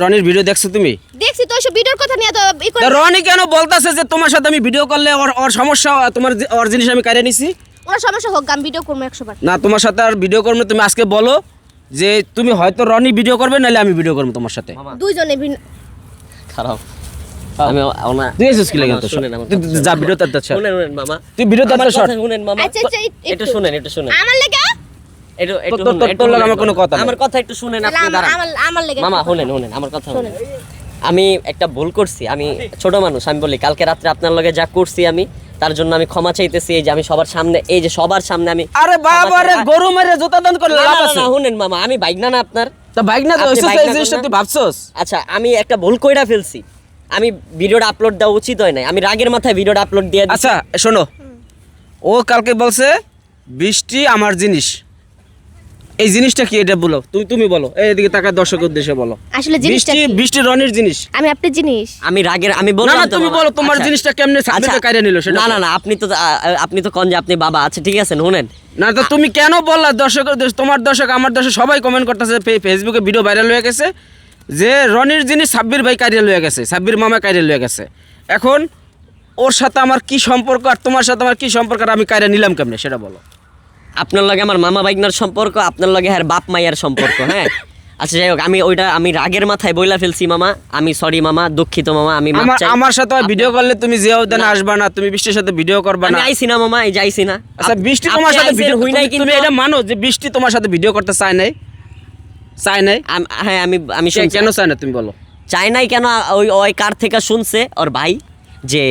রনির ভিডিও দেখছো তুমি? দেখছি তো, ওইসব ভিডিওর কথা নিয়ে তো রনি কেন বলতাছে যে তোমার সাথে আমি ভিডিও করলে ওর সমস্যা, তোমার ওর জিনিস আমি কাইরে নিছি? ওর সমস্যা হোক, আমি ভিডিও করবো 100 বার। না, তোমার সাথে আর ভিডিও করবো তুমি আজকে বলো যে তুমি হয়তো রনি ভিডিও করবে, নাহলে আমি ভিডিও করবো তোমার সাথে। দুইজনে খারাপ আমি না তুই এসেছিস কি লাগে তো? যা ভিডিও তার শুনেন মামা, তুই ভিডিও তার শর্ট শুনেন মামা, আচ্ছা একটু শুনেন আমার লাগা আমার কোনো কথা আমার কথা একটু শুনেন আপনি দাঁড়ান আমার লাগা মামা। শুনেন আমার কথা শুনেন। আমি একটা ভুল করছি, আমি ছোট মানুষ, আমি বলি কালকে রাত্রে আপনার লগে যা করছি আমি, তার জন্য আমি ক্ষমা চাইতেছি। এই যে আমি সবার সামনে, এই যে সবার সামনে আমি, আরে বাবা রে, গরু মেরে জুতা দান করে লাভ আছে? শুনেন মামা, আমি বাইকনা না আপনার, তা বাইক না তো এই জিনিসটা তুই ভাবছস? আচ্ছা আমি একটা ভুল কইরা ফেলছি, আমি ভিডিওটা আপলোড দেওয়া উচিত হয় নাই, আমি রাগের মাথায় ভিডিওটা আপলোড দিয়ে দিছি। আচ্ছা শোনো, ও কালকে বলছে বৃষ্টি আমার জিনিস, এই জিনিসটা কি এটা বলো, তুমি বলো, এইদিকে তাকায় দর্শকের উদ্দেশ্যে বলো। আসলে জিনিসটা কি? বৃষ্টি রনির জিনিস, আমি আপনার জিনিস। আমি রাগের, আমি না বললাম না তো তুমি মামা। বলো তোমার আচ্ছা, জিনিসটা কেমনে সাবজেক্টে কাইরে নিল সেটা। না আপনি তো কোন যে আপনি বাবা, আচ্ছা ঠিক আছে শুনেন। না তো তুমি কেন বললা দর্শকের তোমার দর্শক আমার দর্শক সবাই কমেন্ট করতেছে, ফেসবুকে ভিডিও ভাইরাল হয়ে গেছে যে রনির জিনিস সাব্বির ভাই কাইরে লয়ে গেছে, সাব্বির মামা কাইরে লয়ে গেছে। এখন ওর সাথে আমার কি সম্পর্ক আর তোমার সাথে আমার কি সম্পর্ক, আর আমি কাইরে নিলাম কেমনে সেটা বলো। আপনার লগে আমার মামা বাইকনার সম্পর্ক, আপনার লগে হ্যাঁ বাপ মাইয়ার সম্পর্ক, হ্যাঁ। আচ্ছা যাই হোক, আমি রাগের মাথায় বইলা ফেলছি মামা, আমি সরি মামা, দুঃখিত মামা, আমি মাপ চাই। আমার সাথে ভিডিও করলে তুমি জিয়াউদ্দিনে আসবা না, তুমি বৃষ্টির সাথে ভিডিও করবা আমি না। আইছি না মামা, এই যাইছি না। আচ্ছা বৃষ্টি আপনি তোমার সাথে আইছেন, ভিডিও হই নাই, তুমি কিন্তু এটা মানো যে বৃষ্টি তোমার সাথে ভিডিও করতে চায় নাই? হ্যাঁ আমি শুনছি। কেন চায় না তুমি বলো? চাই নাই কেন? ওই কার থেকে শুনছে ওর ভাই যে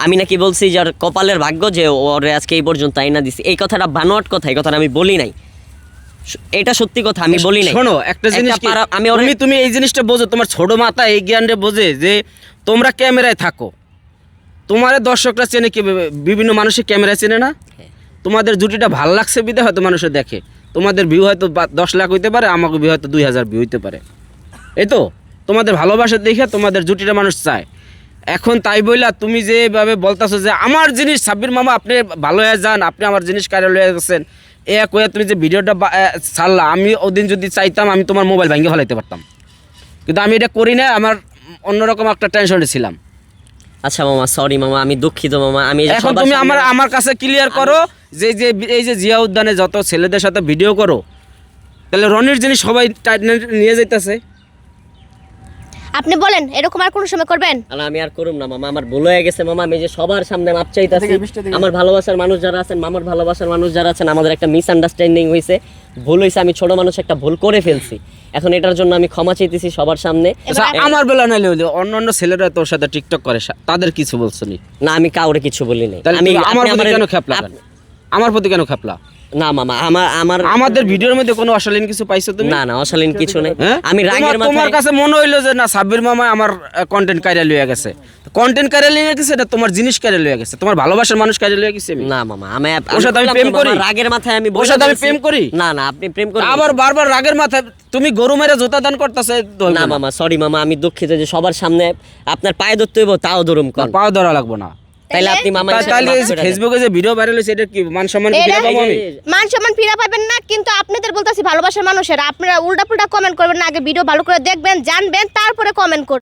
আমি নাকি বলছি যে ওর কপালের ভাগ্য যে ওরে আজকে এই পর্যন্ত আইনা দিছি। এই কথাটা বানোয়াট কথা, এই কথাটা আমি বলি নাই, এটা সত্যি কথা, আমি বলি নাই। শোনো একটা জিনিস কি, তুমি এই জিনিসটা বোঝো, তোমার ছোট মাথা এই জ্ঞানটা বোঝে যে তোমরা ক্যামেরায় থাকো, তোমার দর্শকরা চেনে কি, বিভিন্ন মানুষের ক্যামেরা চেনে না। তোমাদের জুটিটা ভাল লাগছে বিধায় হয়তো মানুষে দেখে, তোমাদের ভিউ হয়তো 10 লাখ হইতে পারে, আমাকে ভিউ হয়তো 2000 ভিউ হইতে পারে। এই তো তোমাদের ভালোবাসা দেখে তোমাদের জুটিটা মানুষ চায়। এখন তাই বইলা তুমি যেভাবে বলতেছো যে আমার জিনিস সাব্বির মামা আপনি ভালো হয়ে যান, আপনি আমার জিনিস কারে লয়ে গেছেন, কয়ে তুমি যে ভিডিওটা ছাড়লা, আমি ওদিন যদি চাইতাম আমি তোমার মোবাইল ভেঙে ফেলাইতে পারতাম, কিন্তু আমি এটা করি না, আমার অন্যরকম একটা টেনশনে ছিলাম। আচ্ছা মামা সরি মামা, আমি দুঃখিত মামা। আমি এখন তুমি আমার কাছে ক্লিয়ার করো যে এই যে জিয়া উদ্যানে যত ছেলেদের সাথে ভিডিও করো, তাহলে রনির জিনিস সবাই নিয়ে যাইতেছে। আপনি বলেন এরকম আর কোন সময় করবেন? আমি আর করুম না মামা, আমার ভুল হয়ে গেছে মামা। আমি যে সবার সামনে মাপ চাইতাছি, আমার ভালোবাসার মানুষ যারা আছেন, মামার ভালোবাসার মানুষ যারা আছেন, আমাদের একটা মিসআন্ডারস্ট্যান্ডিং হয়েছে, ভুল হয়েছে, আমি ছোট মানুষ একটা ভুল করে ফেলছি। এখন এটার জন্য আমি ক্ষমা চাইতেছি সবার সামনে। আমার বেলা নাইলে অন্য ছেলেরা তোর সাথে টিকটক করে, তাদের কিছু বলছো নি? না আমি কাউরে কিছু বলি নাই। আমি আমার প্রতি কেন খেপলা, আমার প্রতি কেন খেপলা? না মামা, আমাদের ভিডিওর মধ্যে কোনো অশালীন কিছু পাইছো তুমি? না অশালীন কিছু নেই। আমি রাগের মাথায়, তোমার কাছে মনে হইলো যে না সাব্বির মামা আমার কন্টেন্ট কাইরা লইয়া গেছে, কন্টেন্ট কাইরা লইয়া গেছে, এটা তোমার জিনিস কাইরা লইয়া গেছে, তোমার ভালোবাসার মানুষ কাইরা লইয়া গেছে। না মামা, আমি ওর সাথে আমি প্রেম করি? রাগের মাথায় আমি ওর সাথে আমি প্রেম করি? না আপনি প্রেম করেন আবার বারবার রাগের মাথায় তুমি গরু মেরে জুতা দান করতেছে। না মামা সরি মামা, আমি দুঃখিত যে সবার সামনে আপনার পায়ে ধরতে হইব, তাও ধরুম কোন পাও ধরা লাগবো না। তাইলে আপনি মামা ফেসবুকে যে ভিডিও ভাইরাল হইছে, এটা কি মান সম্মান ফিরে পাবো আমি? মান সম্মান ফিরে পাবেন না, কিন্তু আপনাদের বলতাছি ভালোবাসার মানুষেরা, আপনারা উল্টা পুল্টা কমেন্ট করবেন না, আগে ভিডিও ভালো করে দেখবেন, জানবেন, তারপরে কমেন্ট করবেন।